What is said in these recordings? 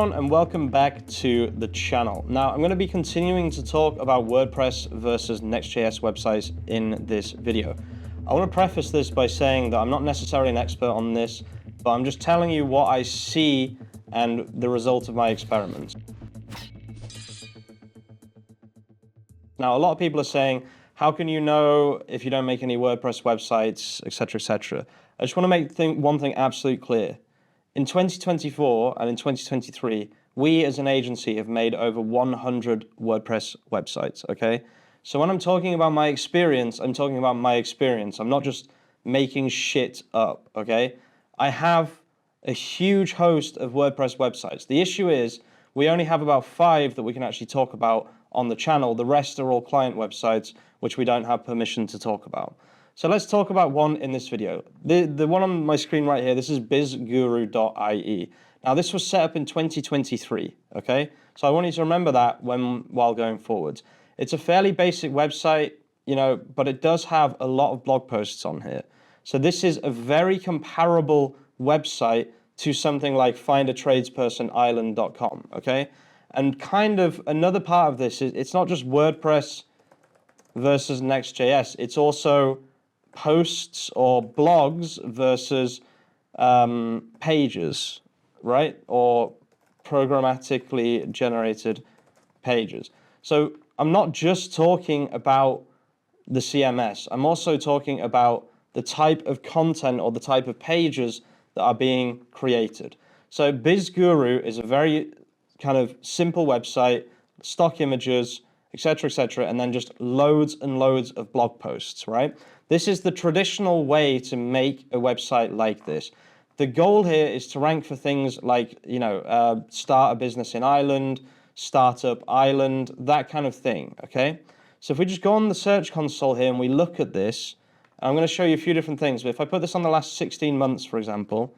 everyone, and welcome back to the channel. Now, I'm going to be continuing to talk about WordPress versus Next.js websites in this video. I want to preface this by saying that I'm not necessarily an expert on this, but I'm just telling you what I see and the result of my experiments. Now, a lot of people are saying, how can you know if you don't make any WordPress websites, etc., etc.? I just want to make one thing absolutely clear. In 2024 and in 2023, we as an agency have made over 100 WordPress websites, okay? So when I'm talking about my experience, I'm talking about my experience. I'm not just making shit up, okay? I have a huge host of WordPress websites. The issue is we only have about 5 that we can actually talk about on the channel. The rest are all client websites, which we don't have permission to talk about. So let's talk about one in this video. The one on my screen right here, this is bizguru.ie. Now this was set up in 2023, okay? So I want you to remember that while going forwards. It's a fairly basic website, you know, but it does have a lot of blog posts on here. So this is a very comparable website to something like findatradespersonisland.com, okay? And kind of another part of this is it's not just WordPress versus Next.js, it's also posts or blogs versus pages, right? Or programmatically generated pages. So I'm not just talking about the CMS, I'm also talking about the type of content or the type of pages that are being created. So BizGuru is a very kind of simple website, stock images, etc., and then just loads and loads of blog posts, right? This is the traditional way to make a website like this. The goal here is to rank for things like, you know, start a business in Ireland, startup Ireland, that kind of thing, okay? So if we just go on the search console here and we look at this, I'm going to show you a few different things, but if I put this on the last 16 months, for example,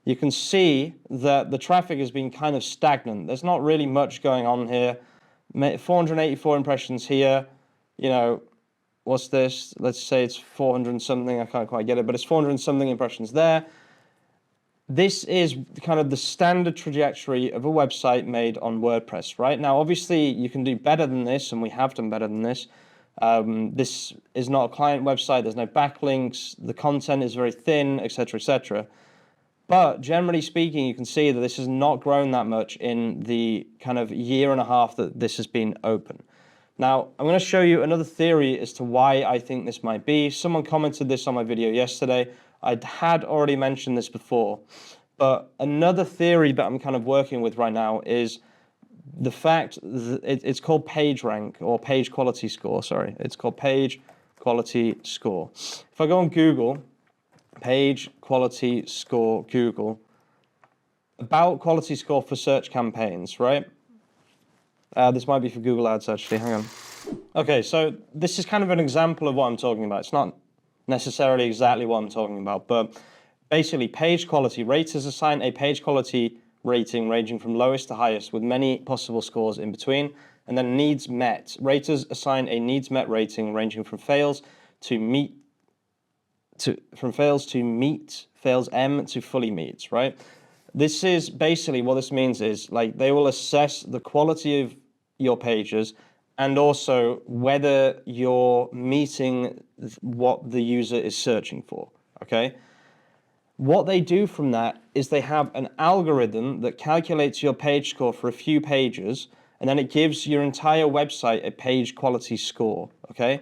you can see that the traffic has been kind of stagnant. There's not really much going on here. 484 impressions here, you know, what's this? Let's say it's 400 and something, I can't quite get it, but it's 400 and something impressions there. This is kind of the standard trajectory of a website made on WordPress, right? Now, obviously, you can do better than this, and we have done better than this. This is not a client website, there's no backlinks, the content is very thin, etc., etc. But generally speaking, you can see that this has not grown that much in the kind of year and a half that this has been open. Now, I'm going to show you another theory as to why I think this might be. Someone commented this on my video yesterday. I had already mentioned this before. But another theory that I'm kind of working with right now is the fact that it's called PageRank or page quality score. Sorry, it's called page quality score. If I go on Google, page quality score, Google, about quality score for search campaigns, right? This might be for Google Ads, actually. Hang on. Okay, so this is kind of an example of what I'm talking about. It's not necessarily exactly what I'm talking about, but basically page quality. Raters assign a page quality rating ranging from lowest to highest with many possible scores in between. And then needs met. Raters assign a needs met rating ranging from fails to meet, fails M to fully meets, right? This is basically what this means is like they will assess the quality of your pages and also whether you're meeting what the user is searching for, okay? What they do from that is they have an algorithm that calculates your page score for a few pages, and then it gives your entire website a page quality score, okay?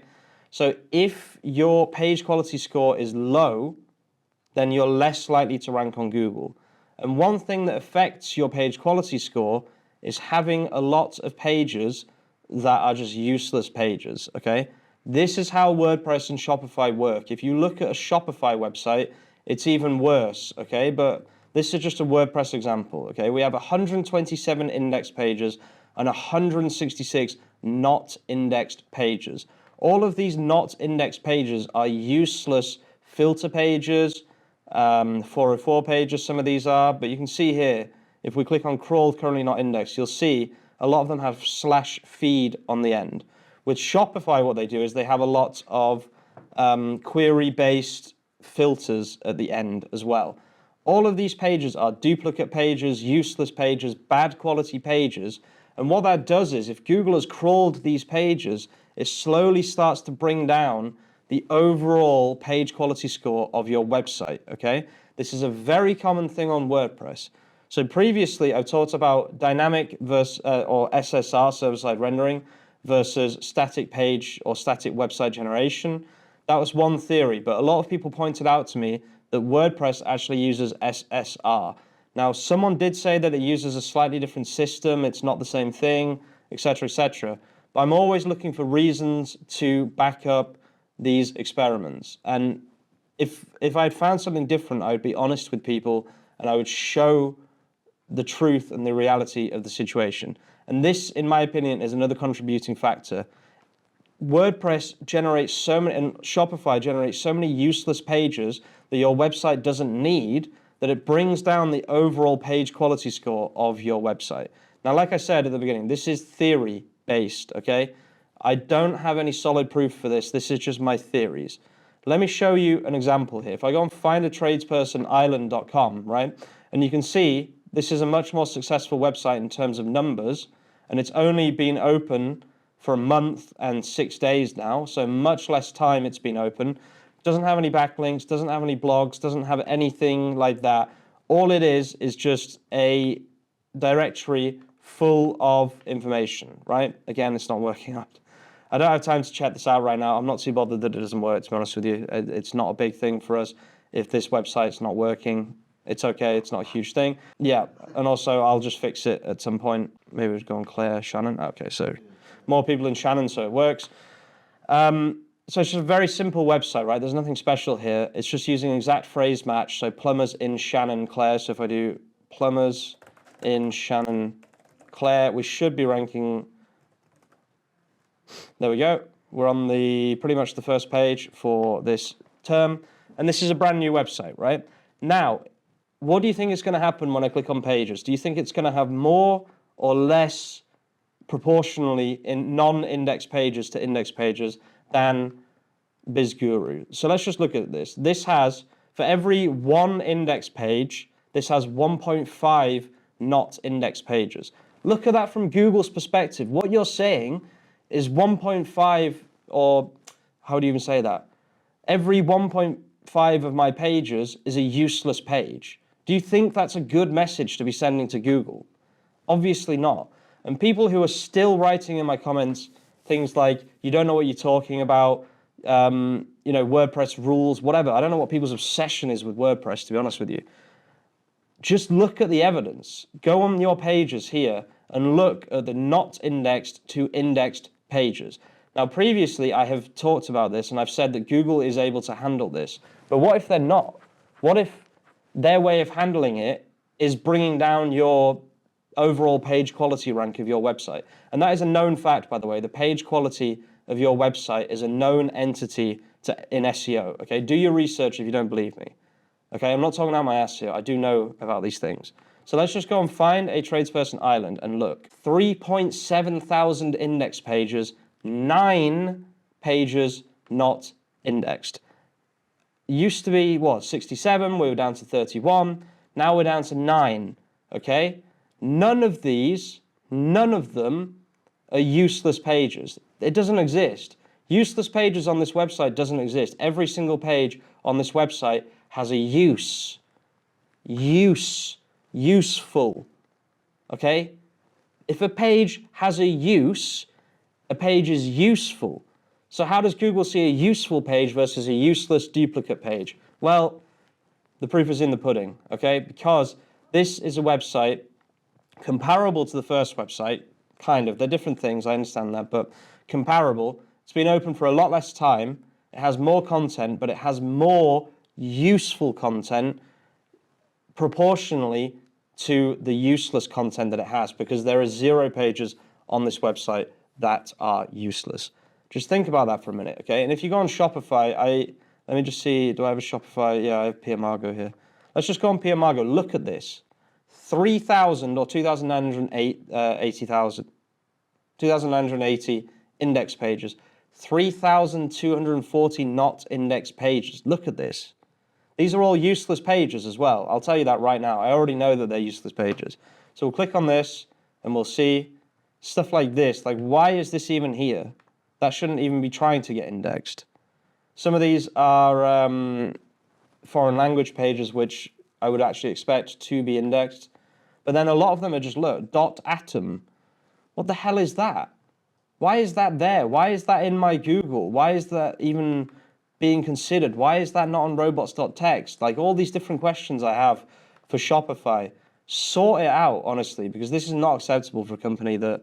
So if your page quality score is low, then you're less likely to rank on Google. And one thing that affects your page quality score is having a lot of pages that are just useless pages, okay? This is how WordPress and Shopify work. If you look at a Shopify website, it's even worse, okay? But this is just a WordPress example, okay? We have 127 index pages and 166 not indexed pages. All of these not indexed pages are useless filter pages, 404 pages, some of these are, but you can see here, if we click on crawled currently not indexed, you'll see a lot of them have /feed on the end. With Shopify, what they do is they have a lot of query-based filters at the end as well. All of these pages are duplicate pages, useless pages, bad quality pages. And what that does is, if Google has crawled these pages, it slowly starts to bring down the overall page quality score of your website, okay? This is a very common thing on WordPress. So previously, I've talked about dynamic versus or SSR, server-side rendering, versus static page or static website generation. That was one theory, but a lot of people pointed out to me that WordPress actually uses SSR. Now, someone did say that it uses a slightly different system, it's not the same thing, etc., etc. But I'm always looking for reasons to back up these experiments. And if I'd found something different, I would be honest with people and I would show the truth and the reality of the situation. And this, in my opinion, is another contributing factor. WordPress generates so many, and Shopify generates so many useless pages that your website doesn't need, that it brings down the overall page quality score of your website. Now, like I said at the beginning, this is theory based, okay? I don't have any solid proof for this. This is just my theories. Let me show you an example here. If I go on findatradespersonisland.com, right? And you can see this is a much more successful website in terms of numbers, and it's only been open for a month and 6 days now, so much less time it's been open. Doesn't have any backlinks, doesn't have any blogs, doesn't have anything like that. All it is just a directory full of information, right? Again, it's not working out. I don't have time to check this out right now. I'm not too bothered that it doesn't work, to be honest with you. It's not a big thing for us. If this website's not working, it's okay. It's not a huge thing. Yeah, and also I'll just fix it at some point. Maybe we'll go on Claire, Shannon. Okay, so more people in Shannon, so it works. So it's just a very simple website, right? There's nothing special here. It's just using exact phrase match. So plumbers in Shannon, Claire. So if I do plumbers in Shannon, Claire, we should be ranking. There we go. We're on pretty much the first page for this term. And this is a brand new website, right? Now, what do you think is going to happen when I click on pages? Do you think it's going to have more or less proportionally in non-index pages to index pages than BizGuru? So let's just look at this. This has, for every one index page, this has 1.5 not index pages. Look at that from Google's perspective. What you're saying is 1.5, or how do you even say that? Every 1.5 of my pages is a useless page. Do you think that's a good message to be sending to Google? Obviously not. And people who are still writing in my comments things like, you don't know what you're talking about, WordPress rules, whatever. I don't know what people's obsession is with WordPress, to be honest with you. Just look at the evidence. Go on your pages here and look at the not indexed to indexed pages. Now, previously, I have talked about this and I've said that Google is able to handle this. But what if they're not? What if their way of handling it is bringing down your overall page quality rank of your website? And that is a known fact, by the way. The page quality of your website is a known entity in SEO. Okay, do your research if you don't believe me. Okay, I'm not talking out my ass here. I do know about these things. So let's just go and find a tradesperson island and look. 3.7 thousand index pages, 9 pages not indexed. Used to be, 67, we were down to 31, now we're down to 9, okay? None of them are useless pages. It doesn't exist. Useless pages on this website doesn't exist. Every single page on this website has a useful, okay? If a page has a use, a page is useful. So how does Google see a useful page versus a useless duplicate page? Well, the proof is in the pudding, okay? Because this is a website comparable to the first website, kind of. They're different things, I understand that, but comparable. It's been open for a lot less time. It has more content, but it has more useful content proportionally to the useless content that it has, because there are 0 pages on this website that are useless. Just think about that for a minute, okay? And if you go on Shopify, let me just see, do I have a Shopify? Yeah, I have PMargo here. Let's just go on PMargo. Look at this. 3,000 or 2,980 index pages. 3,240 not indexed pages. Look at this. These are all useless pages as well. I'll tell you that right now. I already know that they're useless pages. So we'll click on this and we'll see stuff like this. Like, why is this even here? That shouldn't even be trying to get indexed. Some of these are foreign language pages, which I would actually expect to be indexed. But then a lot of them are just, look, .atom. What the hell is that? Why is that there? Why is that in my Google? Why is that even being considered? Why is that not on robots.txt? Like, all these different questions I have for Shopify. Sort it out, honestly, because this is not acceptable for a company that,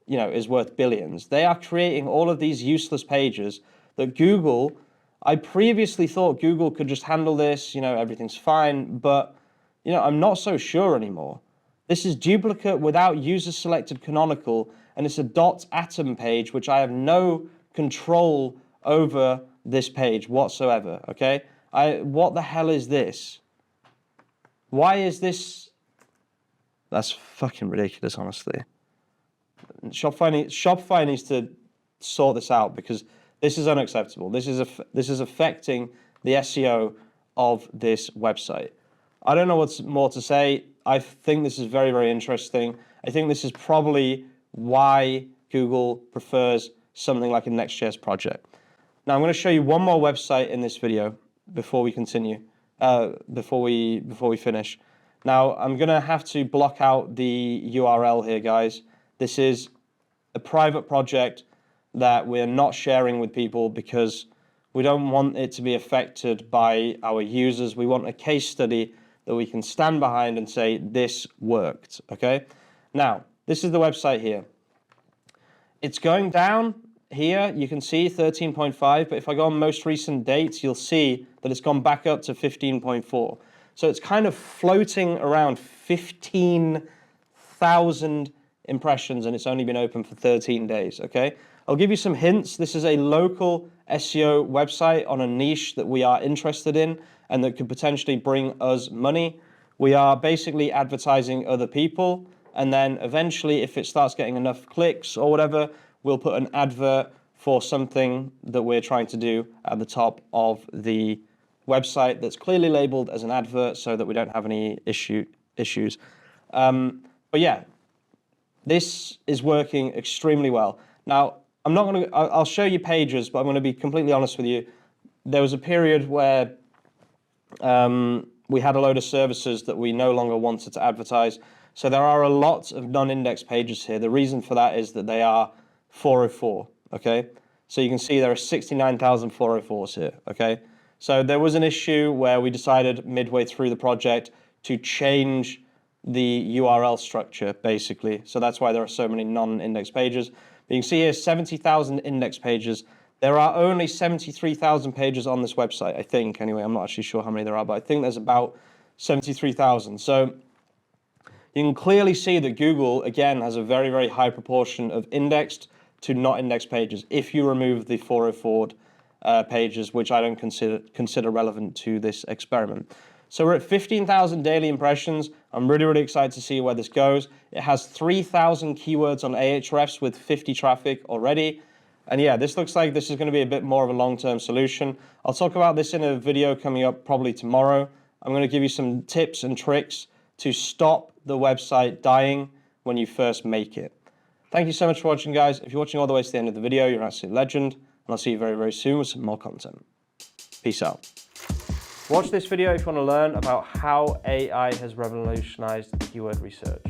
you know, is worth billions. They are creating all of these useless pages that Google, I previously thought Google could just handle this, you know, everything's fine, but, you know, I'm not so sure anymore. This is duplicate without user selected canonical, and it's a .atom page, which I have no control over this page whatsoever, okay? What the hell is this? Why is this? That's fucking ridiculous, honestly. Shopify needs to sort this out, because this is unacceptable. This is affecting the SEO of this website. I don't know what's more to say. I think this is very, very interesting. I think this is probably why Google prefers something like a Next.js project. Now I'm going to show you one more website in this video before we continue, before we finish. Now I'm going to have to block out the URL here, guys. This is a private project that we're not sharing with people because we don't want it to be affected by our users. We want a case study that we can stand behind and say, this worked, okay? Now, this is the website here. It's going down here, you can see 13.5, but if I go on most recent dates, you'll see that it's gone back up to 15.4. So it's kind of floating around 15,000 impressions, and it's only been open for 13 days, okay? I'll give you some hints. This is a local SEO website on a niche that we are interested in and that could potentially bring us money. We are basically advertising other people, and then eventually, if it starts getting enough clicks or whatever, we'll put an advert for something that we're trying to do at the top of the website that's clearly labeled as an advert so that we don't have any issues. But yeah, this is working extremely well. Now, I'll show you pages, but I'm going to be completely honest with you. There was a period where we had a load of services that we no longer wanted to advertise. So there are a lot of non-indexed pages here. The reason for that is that they are 404, okay? So you can see there are 69,000 404s here, okay? So there was an issue where we decided midway through the project to change the URL structure, basically. So that's why there are so many non-indexed pages. But you can see here 70,000 index pages. There are only 73,000 pages on this website, I think. Anyway, I'm not actually sure how many there are, but I think there's about 73,000. So you can clearly see that Google, again, has a very, very high proportion of indexed to not indexed pages if you remove the 404 pages, which I don't consider relevant to this experiment. So we're at 15,000 daily impressions. I'm really, really excited to see where this goes. It has 3,000 keywords on Ahrefs with 50 traffic already. And yeah, this looks like this is going to be a bit more of a long-term solution. I'll talk about this in a video coming up probably tomorrow. I'm going to give you some tips and tricks to stop the website dying when you first make it. Thank you so much for watching, guys. If you're watching all the way to the end of the video, you're an absolute legend. And I'll see you very, very soon with some more content. Peace out. Watch this video if you want to learn about how AI has revolutionized keyword research.